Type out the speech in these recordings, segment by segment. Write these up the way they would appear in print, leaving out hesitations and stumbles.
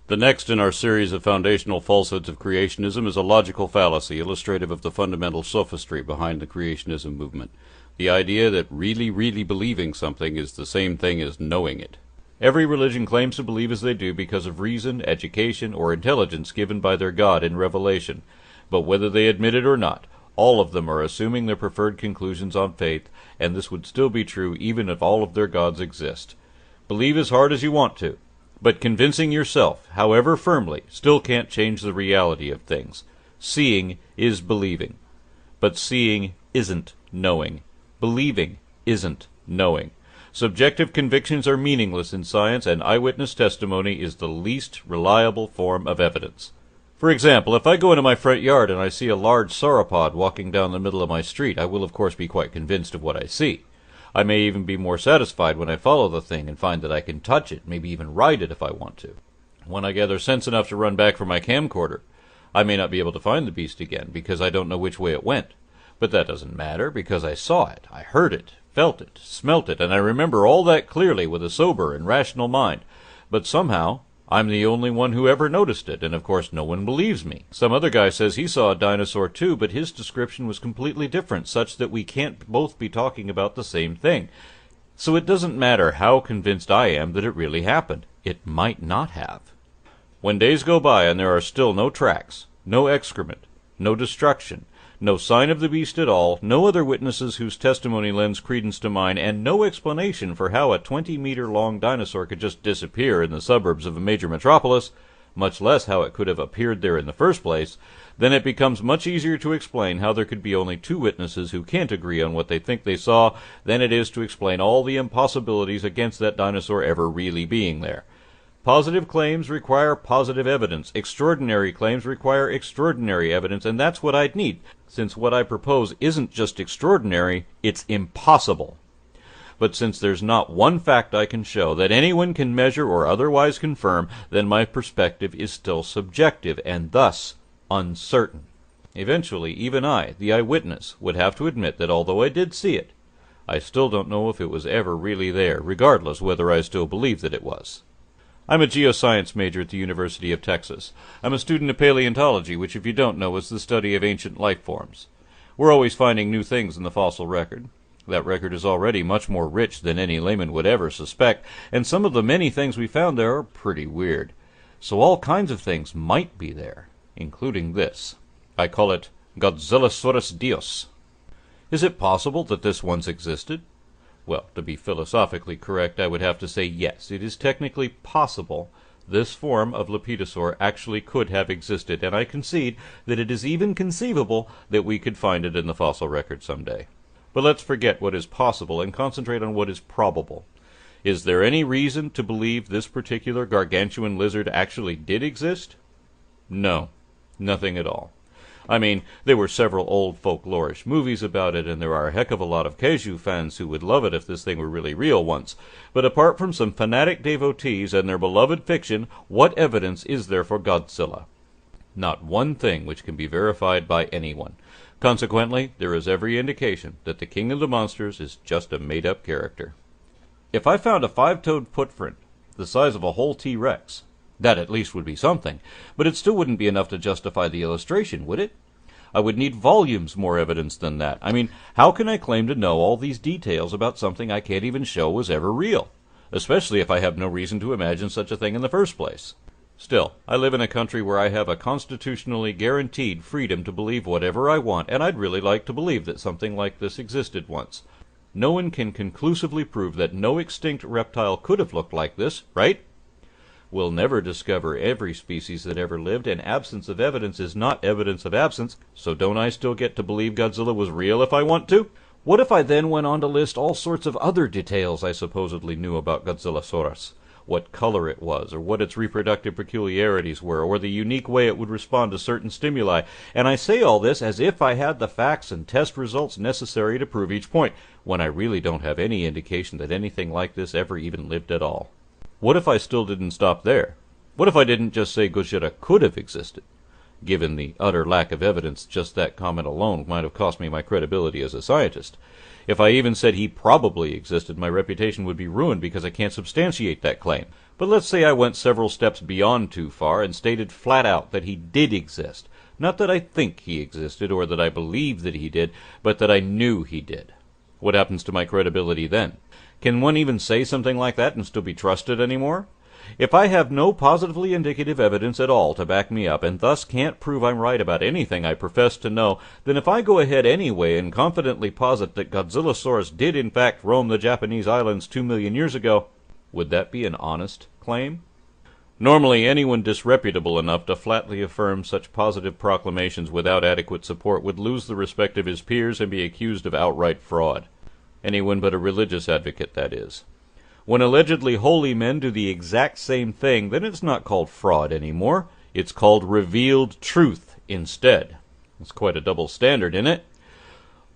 The next in our series of foundational falsehoods of creationism is a logical fallacy illustrative of the fundamental sophistry behind the creationism movement. The idea that really believing something is the same thing as knowing it. Every religion claims to believe as they do because of reason, education, or intelligence given by their God in revelation. But whether they admit it or not, all of them are assuming their preferred conclusions on faith, and this would still be true even if all of their gods exist. Believe as hard as you want to, but convincing yourself, however firmly, still can't change the reality of things. Seeing is believing. But seeing isn't knowing. Believing isn't knowing. Subjective convictions are meaningless in science, and eyewitness testimony is the least reliable form of evidence. For example, if I go into my front yard and I see a large sauropod walking down the middle of my street, I will of course be quite convinced of what I see. I may even be more satisfied when I follow the thing and find that I can touch it, maybe even ride it if I want to. When I gather sense enough to run back for my camcorder, I may not be able to find the beast again because I don't know which way it went. But that doesn't matter because I saw it, I heard it, felt it, smelt it, and I remember all that clearly with a sober and rational mind. But somehow, I'm the only one who ever noticed it, and of course no one believes me. Some other guy says he saw a dinosaur too, but his description was completely different, such that we can't both be talking about the same thing. So it doesn't matter how convinced I am that it really happened. It might not have. When days go by and there are still no tracks, no excrement, no destruction, no sign of the beast at all, no other witnesses whose testimony lends credence to mine, and no explanation for how a 20-meter-long dinosaur could just disappear in the suburbs of a major metropolis, much less how it could have appeared there in the first place, then it becomes much easier to explain how there could be only two witnesses who can't agree on what they think they saw than it is to explain all the impossibilities against that dinosaur ever really being there. Positive claims require positive evidence. Extraordinary claims require extraordinary evidence, and that's what I'd need, since what I propose isn't just extraordinary, it's impossible. But since there's not one fact I can show that anyone can measure or otherwise confirm, then my perspective is still subjective, and thus uncertain. Eventually, even I, the eyewitness, would have to admit that although I did see it, I still don't know if it was ever really there, regardless whether I still believe that it was. I'm a geoscience major at the University of Texas. I'm a student of paleontology, which if you don't know is the study of ancient life forms. We're always finding new things in the fossil record. That record is already much more rich than any layman would ever suspect, and some of the many things we found there are pretty weird. So all kinds of things might be there, including this. I call it Godzillasaurus Dios. Is it possible that this once existed? Well, to be philosophically correct, I would have to say yes, it is technically possible this form of Lepidosaur actually could have existed, and I concede that it is even conceivable that we could find it in the fossil record someday. But let's forget what is possible and concentrate on what is probable. Is there any reason to believe this particular gargantuan lizard actually did exist? No, nothing at all. I mean, there were several old folklorish movies about it, and there are a heck of a lot of kaiju fans who would love it if this thing were really real once. But apart from some fanatic devotees and their beloved fiction, what evidence is there for Godzilla? Not one thing which can be verified by anyone. Consequently, there is every indication that the king of the monsters is just a made-up character. If I found a 5-toed footprint, the size of a whole T-Rex, that at least would be something, but it still wouldn't be enough to justify the illustration, would it? I would need volumes more evidence than that. I mean, how can I claim to know all these details about something I can't even show was ever real? Especially if I have no reason to imagine such a thing in the first place. Still, I live in a country where I have a constitutionally guaranteed freedom to believe whatever I want, and I'd really like to believe that something like this existed once. No one can conclusively prove that no extinct reptile could have looked like this, right? We'll never discover every species that ever lived, and absence of evidence is not evidence of absence, so don't I still get to believe Godzilla was real if I want to? What if I then went on to list all sorts of other details I supposedly knew about Godzillasaurus? What color it was, or what its reproductive peculiarities were, or the unique way it would respond to certain stimuli, and I say all this as if I had the facts and test results necessary to prove each point, when I really don't have any indication that anything like this ever even lived at all. What if I still didn't stop there? What if I didn't just say Gojira could have existed? Given the utter lack of evidence, just that comment alone might have cost me my credibility as a scientist. If I even said he probably existed, my reputation would be ruined because I can't substantiate that claim. But let's say I went several steps beyond too far and stated flat out that he did exist. Not that I think he existed or that I believe that he did, but that I knew he did. What happens to my credibility then? Can one even say something like that and still be trusted anymore? If I have no positively indicative evidence at all to back me up, and thus can't prove I'm right about anything I profess to know, then if I go ahead anyway and confidently posit that Godzillasaurus did in fact roam the Japanese islands 2 million years ago, would that be an honest claim? Normally, anyone disreputable enough to flatly affirm such positive proclamations without adequate support would lose the respect of his peers and be accused of outright fraud. Anyone but a religious advocate, that is. When allegedly holy men do the exact same thing, then it's not called fraud anymore. It's called revealed truth instead. It's quite a double standard, isn't it?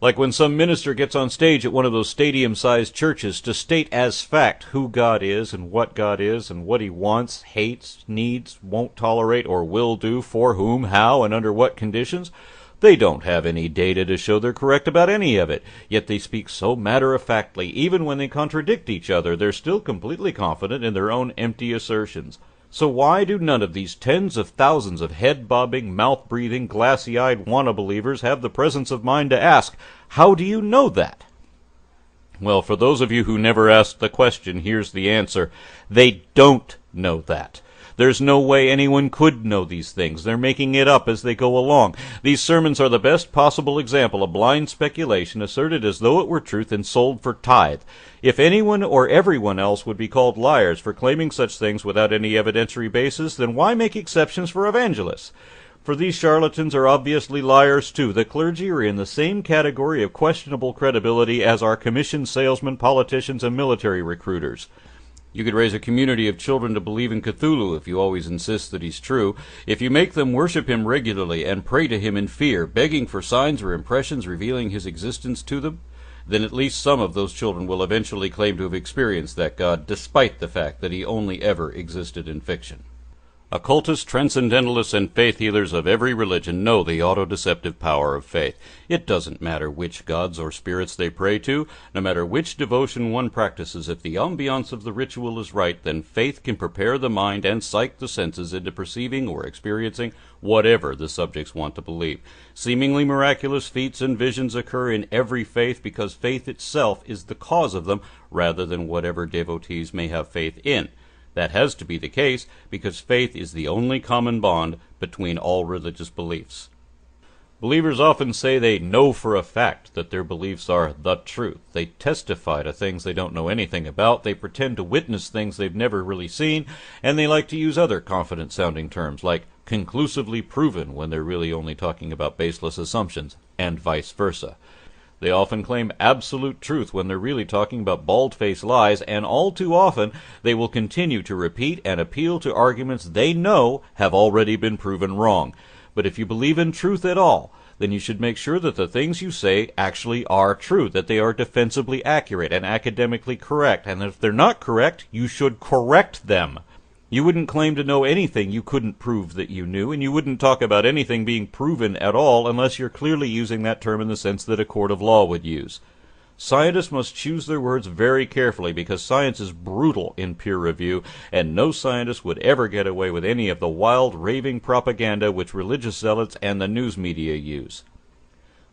Like when some minister gets on stage at one of those stadium-sized churches to state as fact who God is and what he wants, hates, needs, won't tolerate, or will do, for whom, how, and under what conditions. They don't have any data to show they're correct about any of it, yet they speak so matter-of-factly. Even when they contradict each other, they're still completely confident in their own empty assertions. So why do none of these tens of thousands of head-bobbing, mouth-breathing, glassy-eyed wanna-believers have the presence of mind to ask, how do you know that? Well, for those of you who never asked the question, here's the answer. They don't know that. There's no way anyone could know these things. They're making it up as they go along. These sermons are the best possible example of blind speculation asserted as though it were truth and sold for tithe. If anyone or everyone else would be called liars for claiming such things without any evidentiary basis, then why make exceptions for evangelists? For these charlatans are obviously liars too. The clergy are in the same category of questionable credibility as are commissioned salesmen, politicians, and military recruiters. You could raise a community of children to believe in Cthulhu if you always insist that he's true. If you make them worship him regularly and pray to him in fear, begging for signs or impressions revealing his existence to them, then at least some of those children will eventually claim to have experienced that God, despite the fact that he only ever existed in fiction. Occultists, transcendentalists, and faith healers of every religion know the auto-deceptive power of faith. It doesn't matter which gods or spirits they pray to, no matter which devotion one practices. If the ambiance of the ritual is right, then faith can prepare the mind and psych the senses into perceiving or experiencing whatever the subjects want to believe. Seemingly miraculous feats and visions occur in every faith because faith itself is the cause of them, rather than whatever devotees may have faith in. That has to be the case because faith is the only common bond between all religious beliefs. Believers often say they know for a fact that their beliefs are the truth. They testify to things they don't know anything about, they pretend to witness things they've never really seen, and they like to use other confident-sounding terms like conclusively proven when they're really only talking about baseless assumptions, and vice versa. They often claim absolute truth when they're really talking about bald-faced lies, and all too often they will continue to repeat and appeal to arguments they know have already been proven wrong. But if you believe in truth at all, then you should make sure that the things you say actually are true, that they are defensibly accurate and academically correct, and if they're not correct, you should correct them. You wouldn't claim to know anything you couldn't prove that you knew, and you wouldn't talk about anything being proven at all unless you're clearly using that term in the sense that a court of law would use. Scientists must choose their words very carefully because science is brutal in peer review, and no scientist would ever get away with any of the wild, raving propaganda which religious zealots and the news media use.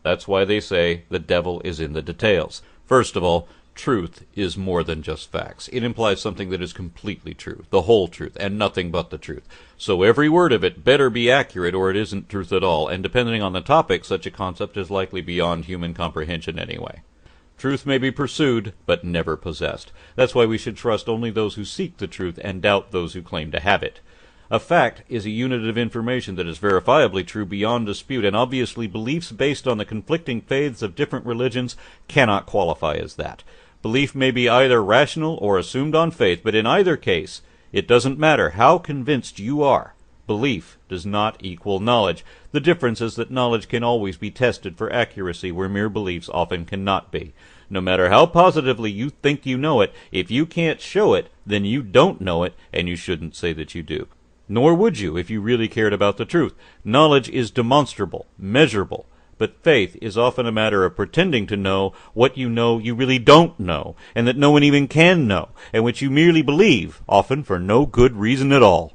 That's why they say the devil is in the details. First of all, truth is more than just facts. It implies something that is completely true, the whole truth, and nothing but the truth. So every word of it better be accurate or it isn't truth at all, and depending on the topic, such a concept is likely beyond human comprehension anyway. Truth may be pursued, but never possessed. That's why we should trust only those who seek the truth and doubt those who claim to have it. A fact is a unit of information that is verifiably true beyond dispute, and obviously beliefs based on the conflicting faiths of different religions cannot qualify as that. Belief may be either rational or assumed on faith, but in either case, it doesn't matter how convinced you are. Belief does not equal knowledge. The difference is that knowledge can always be tested for accuracy, where mere beliefs often cannot be. No matter how positively you think you know it, if you can't show it, then you don't know it, and you shouldn't say that you do. Nor would you if you really cared about the truth. Knowledge is demonstrable, measurable. But faith is often a matter of pretending to know what you know you really don't know, and that no one even can know, and which you merely believe, often for no good reason at all.